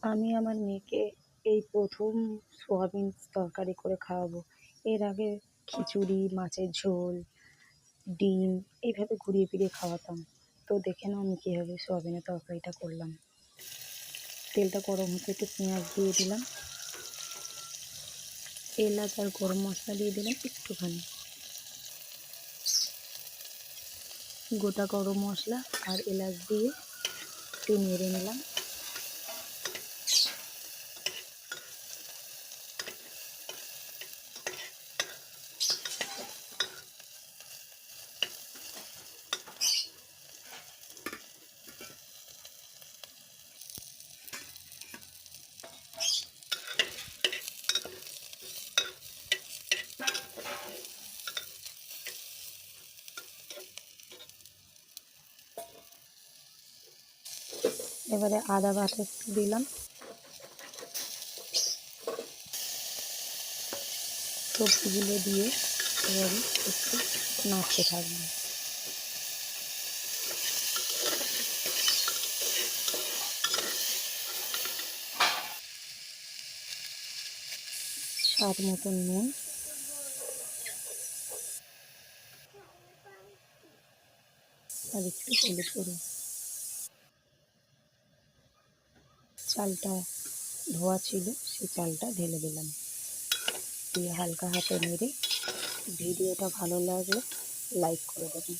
আমি আমার মেয়েকে এই প্রথম সোয়াবিন তরকারি করে খাওয়াবো। এর আগে খিচুড়ি, মাছের ঝোল, ডিম এইভাবে ঘুরিয়ে ফিরিয়ে খাওয়াতাম। তো দেখে নাও আমি কীভাবে সোয়াবিনের তরকারিটা করলাম। তেলটা গরম হতে একটু পেঁয়াজ দিয়ে দিলাম, এলাচ আর গরম মশলা দিয়ে দিলাম একটুখানি, গোটা গরম মশলা আর এলাচ দিয়ে একটু নেড়ে নিলাম। এবারে আদা বাটা একটু দিলাম, সবজিগুলো দিয়ে এবারে একটু নাড়তে থাকবো। স্বাদ মতন নুন, আর একটু হলুদ গুঁড়ো। চালটা ধোয়া ছিল, সেই চালটা ঢেলে দিলাম, দিয়ে হালকা হাতে নেড়ে। ভিডিওটা ভালো লাগলে লাইক করে দেবেন।